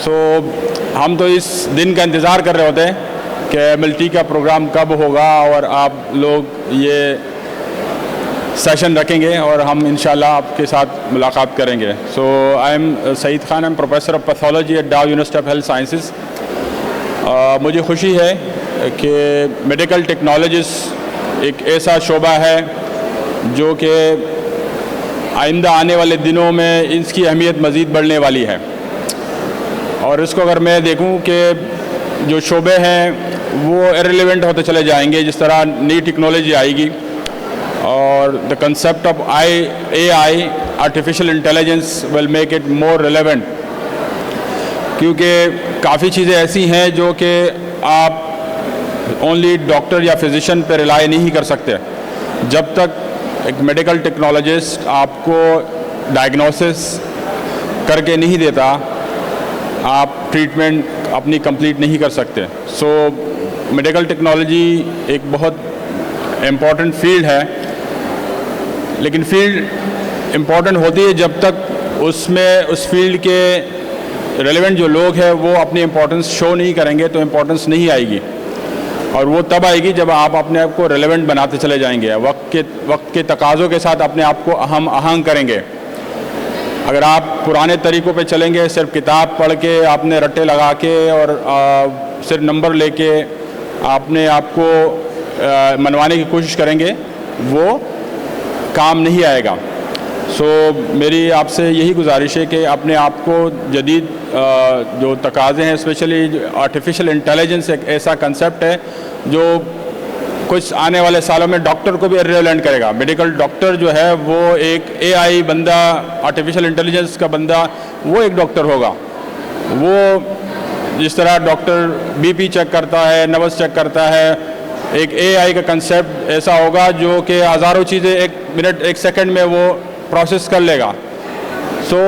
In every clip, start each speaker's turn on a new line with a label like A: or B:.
A: سو ہم تو اس دن کا انتظار کر رہے ہوتے ہیں کہ MLT کا پروگرام کب ہوگا اور آپ لوگ یہ سیشن رکھیں گے اور ہم انشاءاللہ آپ کے ساتھ ملاقات کریں گے. So I am Saeed Khan, am professor of pathology at Dow university of health sciences. مجھے خوشی ہے کہ میڈیکل ٹیکنالوجیز ایک ایسا شعبہ ہے جو کہ آئندہ آنے والے دنوں میں اس کی اہمیت مزید بڑھنے والی ہے. اور اس کو اگر میں دیکھوں کہ جو شعبے ہیں وہ ایرریلیونٹ ہوتے چلے جائیں گے جس طرح نئی ٹیکنالوجی آئے گی, اور the concept of AI artificial intelligence will make it more relevant, کیونکہ کافی چیزیں ایسی ہیں جو کہ آپ اونلی ڈاکٹر یا فزیشین پہ ریلائی نہیں کر سکتے. جب تک ایک میڈیکل ٹیکنالوجسٹ آپ کو ڈائگنوسس کر کے نہیں دیتا, آپ ٹریٹمنٹ اپنی کمپلیٹ نہیں کر سکتے. سو میڈیکل ٹیکنالوجی ایک بہت امپورٹنٹ فیلڈ ہے, لیکن فیلڈ امپورٹنٹ ہوتی ہے جب تک اس میں اس فیلڈ کے ریلیونٹ جو لوگ ہیں وہ اپنی امپورٹنس شو نہیں کریں گے, تو امپورٹنس نہیں آئے گی. اور وہ تب آئے گی جب آپ اپنے آپ کو ریلیونٹ بناتے چلے جائیں گے, وقت کے تقاضوں کے ساتھ اپنے آپ کو ہم آہنگ کریں گے. اگر آپ پرانے طریقوں پہ چلیں گے, صرف کتاب پڑھ کے آپ نے رٹے لگا کے اور صرف نمبر لے کے آپ نے آپ کو منوانے کی کوشش کریں گے, وہ کام نہیں آئے گا. سو میری آپ سے یہی گزارش ہے کہ اپنے آپ کو جدید جو تقاضے ہیں, اسپیشلی آرٹیفیشل انٹیلیجنس ایک ایسا کنسیپٹ ہے جو کچھ آنے والے سالوں میں ڈاکٹر کو بھی ریلیونٹ کرے گا. میڈیکل ڈاکٹر جو ہے وہ ایک AI بندہ, آرٹیفیشل انٹیلیجنس کا بندہ, وہ ایک ڈاکٹر ہوگا. وہ جس طرح ڈاکٹر BP چیک کرتا ہے, نبض چیک کرتا ہے, ایک AI کا کنسیپٹ ایسا ہوگا جو کہ ہزاروں چیزیں ایک منٹ ایک سیکنڈ میں وہ پروسیس کر لے گا. سو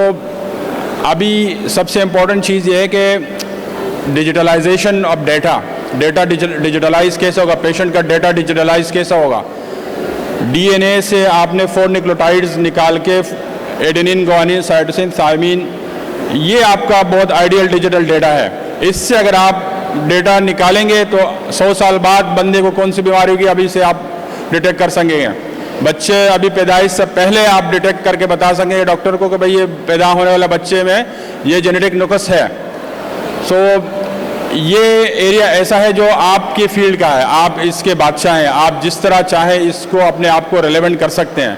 A: ابھی سب سے امپورٹنٹ چیز یہ ہے کہ ڈیجیٹلائزیشن آف ڈیٹا ڈیجیٹلائز کیسا ہوگا, پیشنٹ کا ڈیٹا ڈیجیٹلائز کیسا ہوگا. DNA سے آپ نے 4 نیوکلیوٹائڈز نکال کے ایڈینین, گوانین, سائٹوسین, تھائمین, یہ آپ کا بہت آئیڈیل ڈیجیٹل ڈیٹا ہے. اس سے اگر آپ ڈیٹا نکالیں گے تو 100 سال بعد بندے کو کون سی بیماری ہوگی ابھی سے آپ ڈیٹیکٹ کر سکیں گے. بچے ابھی پیدائش سے پہلے آپ ڈیٹیکٹ کر کے بتا سکیں گے ڈاکٹر کو کہ بھئی یہ پیدا ہونے والا بچے میں یہ جینیٹک نقص ہے. سو یہ ایریا ایسا ہے جو آپ کی فیلڈ کا ہے, آپ اس کے بادشاہ ہیں. آپ جس طرح چاہیں اس کو اپنے آپ کو ریلیونٹ کر سکتے ہیں.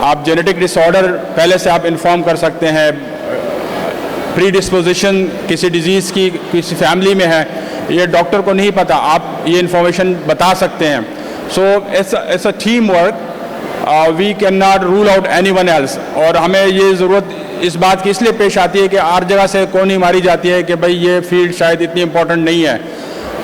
A: آپ جینیٹک ڈس آرڈر پہلے سے آپ انفارم کر سکتے ہیں, پری ڈسپوزیشن کسی ڈیزیز کی کسی فیملی میں ہے, یہ ڈاکٹر کو نہیں پتہ, آپ یہ انفارمیشن بتا سکتے ہیں. سو ایسا team work we cannot rule out anyone else. اور ہمیں یہ ضرورت اس بات کی اس لیے پیش آتی ہے کہ ہر جگہ سے کونی ماری جاتی ہے کہ بھئی یہ فیلڈ شاید اتنی امپورٹنٹ نہیں ہے.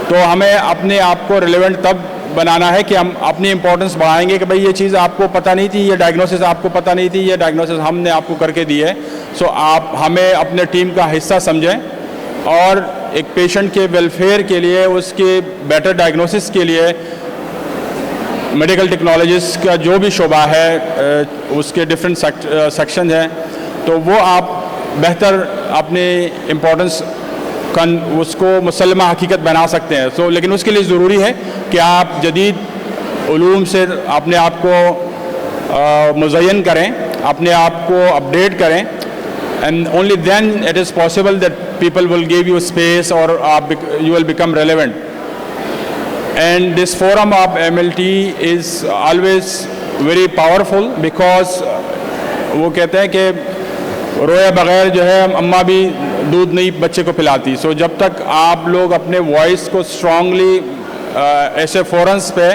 A: تو ہمیں اپنے آپ کو ریلیونٹ تب بنانا ہے کہ ہم اپنی امپورٹنس بڑھائیں گے کہ بھئی یہ چیز آپ کو پتہ نہیں تھی, یہ ڈائگنوسس آپ کو پتہ نہیں تھی, یہ ڈائگنوسس ہم نے آپ کو کر کے دی ہے. سو آپ ہمیں اپنے ٹیم کا حصہ سمجھیں اور ایک پیشنٹ کے ویلفیئر کے لیے, اس کے بیٹر ڈائگنوسس کے لیے میڈیکل ٹیکنالوجیز کا جو بھی شعبہ ہے اس کے ڈفرینٹ سیکشن ہیں, تو وہ آپ بہتر اپنی امپورٹنس اس کو مسلمہ حقیقت بنا سکتے ہیں. سو لیکن اس کے لیے ضروری ہے کہ آپ جدید علوم سے اپنے آپ کو مزین کریں, اپنے آپ کو اپڈیٹ کریں, and only then it is possible that people will give you space or you will become relevant. And this forum of MLT is always very powerful because وہ کہتے ہیں کہ روئے بغیر جو ہے اماں بھی دودھ نہیں بچے کو پلاتی. سو جب تک آپ لوگ اپنے وائس کو اسٹرانگلی ایسے فورمز پہ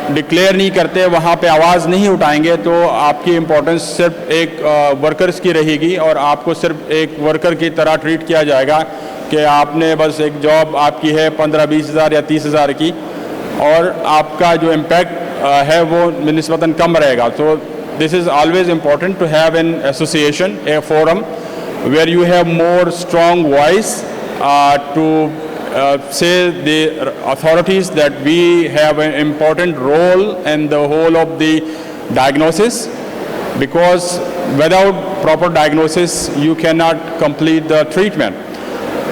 A: ڈکلیئر نہیں کرتے, وہاں پہ آواز نہیں اٹھائیں گے, تو آپ کی امپورٹنس صرف ایک ورکرز کی رہے گی اور آپ کو صرف ایک ورکر کی طرح ٹریٹ کیا جائے گا کہ آپ نے بس ایک جاب آپ کی ہے 15-20 ہزار یا 30 ہزار کی, اور آپ کا جو امپیکٹ ہے وہ نسبتاً کم رہے گا. تو this is always important to have an association, a forum where you have more strong voice to say the authorities that we have an important role in the whole of the diagnosis because without proper diagnosis, you cannot complete the treatment.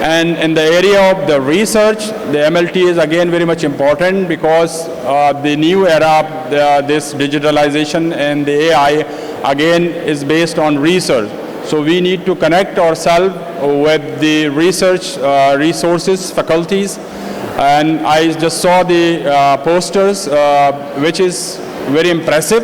A: And in the area of the research, the MLT is again very much important because the new era, this digitalization and the AI again is based on research. So we need to connect ourselves with the research resources, faculties. And I just saw the posters, which is very impressive.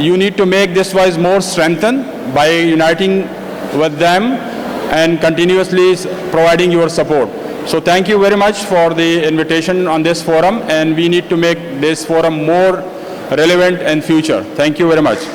A: You need to make this voice more strengthened by uniting with them and continuously providing your support. So thank you very much for the invitation on this forum, and we need to make this forum more relevant in future. Thank you very much.